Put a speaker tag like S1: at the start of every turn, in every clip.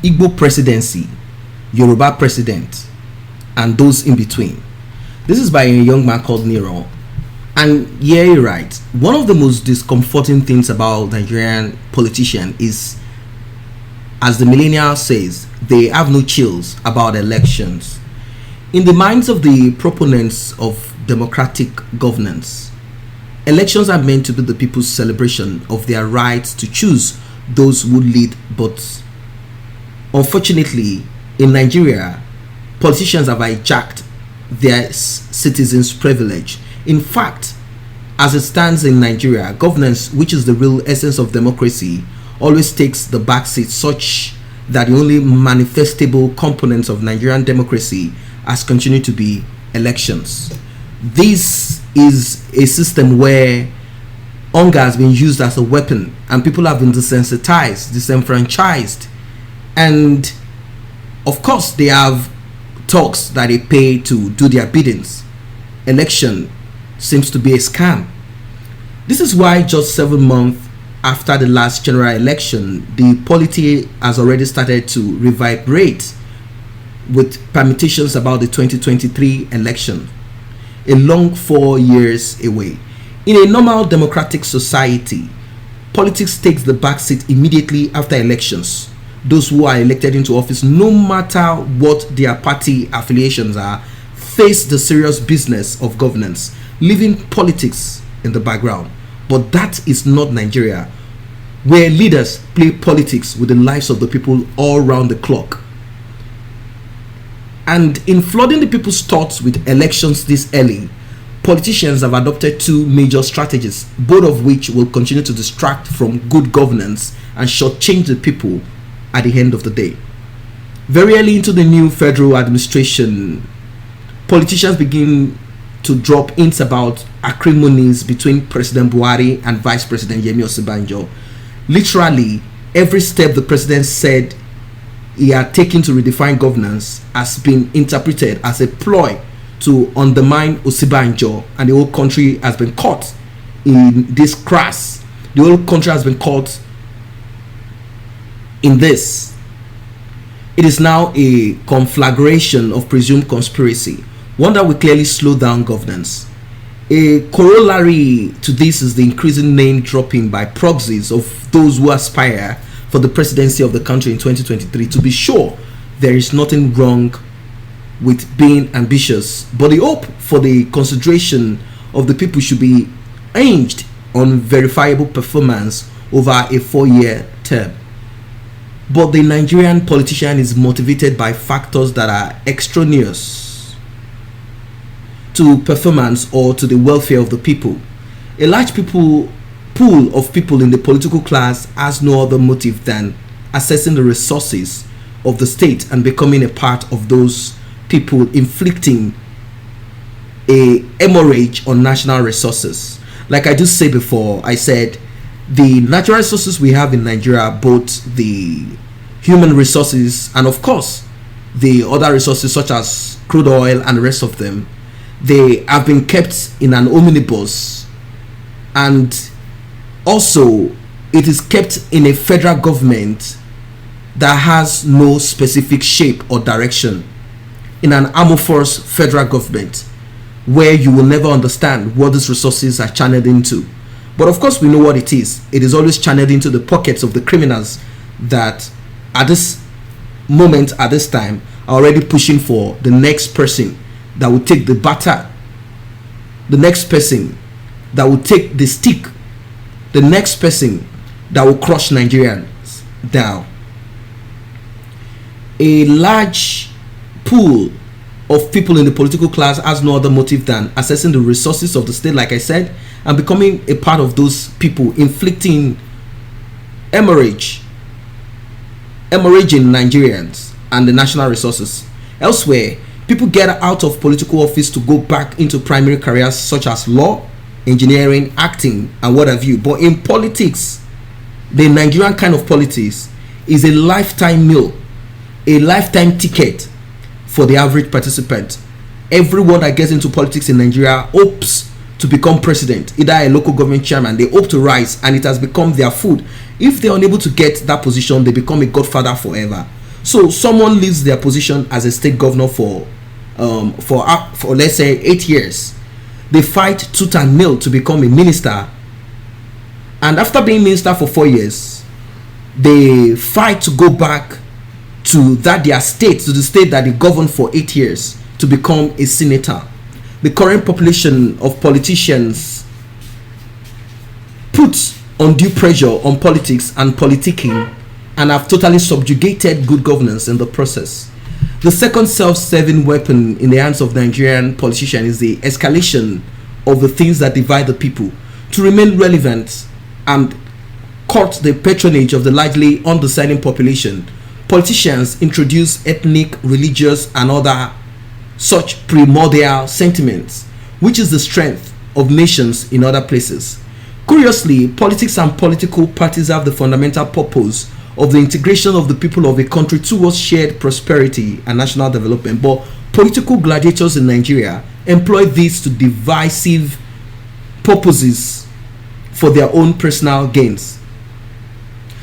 S1: Igbo presidency, Yoruba president, and those in between. This is by a young man called Nero. And yeah, you're right. One of the most discomforting things about Nigerian politicians is, as the millennial says, they have no chills about elections. In the minds of the proponents of democratic governance, elections are meant to be the people's celebration of their right to choose those who lead, but unfortunately, in Nigeria, politicians have hijacked their citizens' privilege. In fact, as it stands in Nigeria, governance, which is the real essence of democracy, always takes the backseat, such that the only manifestable components of Nigerian democracy has continued to be elections. This is a system where hunger has been used as a weapon and people have been desensitized, disenfranchised, and of course they have talks that they pay to do their biddings. Election seems to be a scam. This is why just 7 months after the last general election, the polity has already started to reverberate with permutations about the 2023 election, a long 4 years away. In a normal democratic society, politics takes the backseat immediately after elections. Those who are elected into office, no matter what their party affiliations are, face the serious business of governance, leaving politics in the background. But that is not Nigeria, where leaders play politics with the lives of the people all round the clock. And in flooding the people's thoughts with elections this early, politicians have adopted two major strategies, both of which will continue to distract from good governance and shortchange the people at the end of the day. Very early into the new federal administration, politicians begin to drop hints about acrimonies between President Buhari and Vice President Yemi Osinbajo. Literally, every step the president said he had taken to redefine governance has been interpreted as a ploy to undermine Osinbajo, and the whole country has been caught in this crash. The whole country has been caught in this. It is now a conflagration of presumed conspiracy, one that will clearly slow down governance. A corollary to this is the increasing name dropping by proxies of those who aspire for the presidency of the country in 2023. To be sure, there is nothing wrong with being ambitious, but the hope for the consideration of the people should be hinged on verifiable performance over a 4-year term. But the Nigerian politician is motivated by factors that are extraneous to performance or to the welfare of the people. A large pool of people in the political class has no other motive than accessing the resources of the state and becoming a part of those people, inflicting a hemorrhage on national resources. Like I just said before, I said the natural resources we have in Nigeria, both the human resources and of course the other resources such as crude oil and the rest of them, they have been kept in an omnibus, and also it is kept in a federal government that has no specific shape or direction, in an amorphous federal government where you will never understand what these resources are channeled into. But of course we know what it is. It is always channeled into the pockets of the criminals that at this moment, at this time, are already pushing for the next person that will take the baton, the next person that will take the stick, the next person that will crush Nigerians down. A large pool of people in the political class has no other motive than accessing the resources of the state, like I said, and becoming a part of those people, inflicting hemorrhaging Nigerians and the national resources. Elsewhere, people get out of political office to go back into primary careers such as law, engineering, acting, and what have you. But in politics, the Nigerian kind of politics is a lifetime meal, a lifetime ticket for the average participant. Everyone that gets into politics in Nigeria hopes to become president, either a local government chairman. They hope to rise, and it has become their food. If they're unable to get that position, they become a godfather forever. So someone leaves their position as a state governor for let's say 8 years. They fight tooth and nail to become a minister, and after being minister for 4 years, they fight to go back to their state, to the state that they governed for 8 years, to become a senator. The current population of politicians puts undue pressure on politics and politicking, and have totally subjugated good governance in the process. The second self-serving weapon in the hands of Nigerian politicians is the escalation of the things that divide the people. To remain relevant and court the patronage of the largely undeciding population, politicians introduce ethnic, religious, and other such primordial sentiments, which is the strength of nations in other places. Curiously, politics and political parties have the fundamental purpose of the integration of the people of a country towards shared prosperity and national development, but political gladiators in Nigeria employ these to divisive purposes for their own personal gains.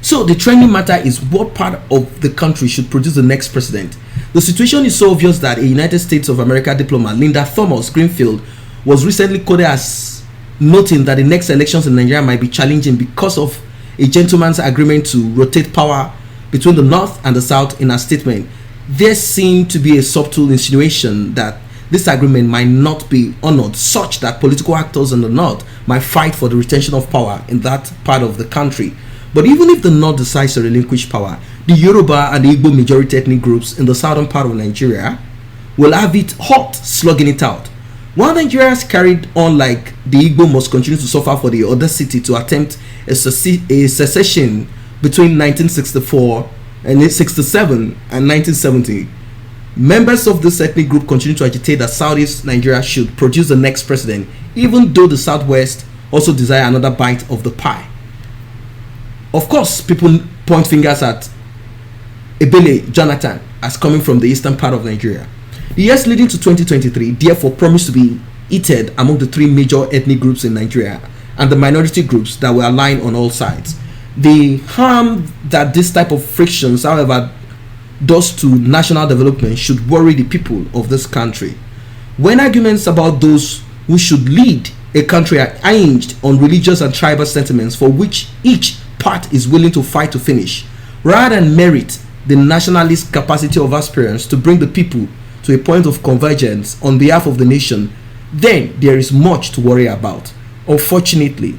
S1: So the trending matter is what part of the country should produce the next president. The situation is so obvious that a United States of America diplomat, Linda Thomas Greenfield, was recently quoted as noting that the next elections in Nigeria might be challenging because of a gentleman's agreement to rotate power between the North and the South. In a statement, there seemed to be a subtle insinuation that this agreement might not be honored, such that political actors in the North might fight for the retention of power in that part of the country. But even if the North decides to relinquish power, the Yoruba and the Igbo majority ethnic groups in the southern part of Nigeria will have it hot slugging it out. While Nigerians carried on like the Igbo must continue to suffer for the audacity to attempt a secession between 1964 and 67 and 1970, members of this ethnic group continue to agitate that Southeast Nigeria should produce the next president, even though the Southwest also desire another bite of the pie. Of course, people point fingers at Ebele Jonathan as coming from the eastern part of Nigeria. The years leading to 2023 therefore promised to be heated among the three major ethnic groups in Nigeria and the minority groups that were aligned on all sides. The harm that this type of frictions, however, does to national development should worry the people of this country. When arguments about those who should lead a country are hinged on religious and tribal sentiments for which each part is willing to fight to finish, rather than merit the nationalist capacity of aspirants to bring the people to a point of convergence on behalf of the nation, then there is much to worry about. Unfortunately,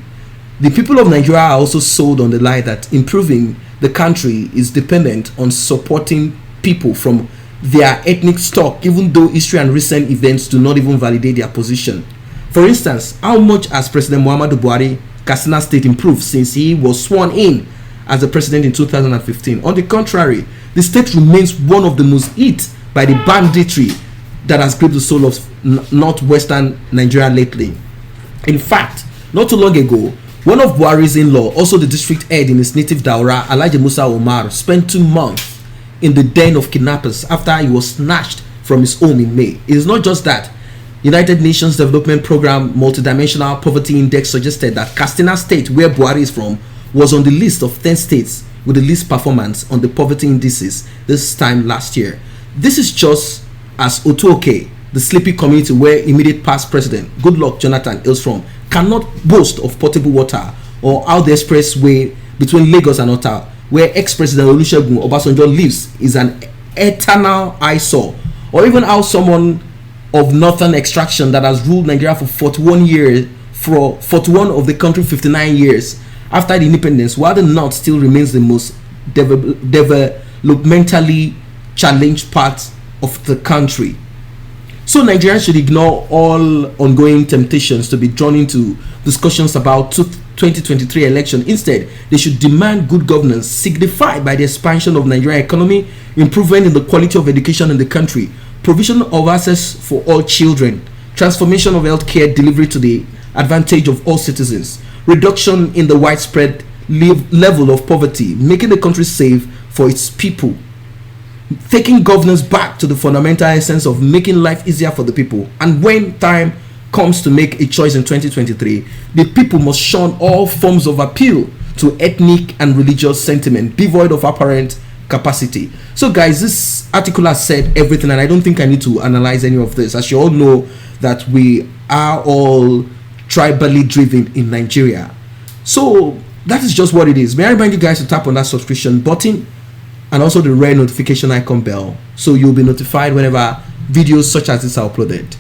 S1: the people of Nigeria are also sold on the lie that improving the country is dependent on supporting people from their ethnic stock, even though history and recent events do not even validate their position. For instance, how much has President Muhammadu Buhari Katsina State improved since he was sworn in as the president in 2015? On the contrary, the state remains one of the most hit by the banditry that has gripped the soul of northwestern Nigeria lately. In fact, not too long ago, one of Buhari's in-law, also the district head in his native Daura, Alhaji Musa Omar, spent 2 months in the den of kidnappers after he was snatched from his home in May. It is not just that. United Nations Development Program Multidimensional Poverty Index suggested that Katsina State, where Buhari is from, was on the list of 10 states with the least performance on the poverty indices this time last year. This is just as Otuoke, the sleepy community where immediate past president Goodluck Jonathan hails from, cannot boast of potable water, or how the expressway between Lagos and Ota, where ex-president Olusegun Obasanjo lives, is an eternal eyesore, or even how someone of northern extraction that has ruled Nigeria for 41 years, for 41 of the country 59 years after the independence, while the north still remains the most developmentally challenged part of the country. So Nigerians should ignore all ongoing temptations to be drawn into discussions about 2023 election. Instead, they should demand good governance signified by the expansion of Nigerian economy, improvement in the quality of education in the country, provision of access for all children, transformation of healthcare delivery to the advantage of all citizens, reduction in the widespread level of poverty, making the country safe for its people, taking governance back to the fundamental essence of making life easier for the people. And when time comes to make a choice in 2023, the people must shun all forms of appeal to ethnic and religious sentiment devoid of apparent capacity. So guys, this article has said everything, and I don't think I need to analyze any of this, as you all know that we are all tribally driven in Nigeria. So that is just what it is. May I remind you guys to tap on that subscription button and also the red notification icon bell, so you'll be notified whenever videos such as this are uploaded.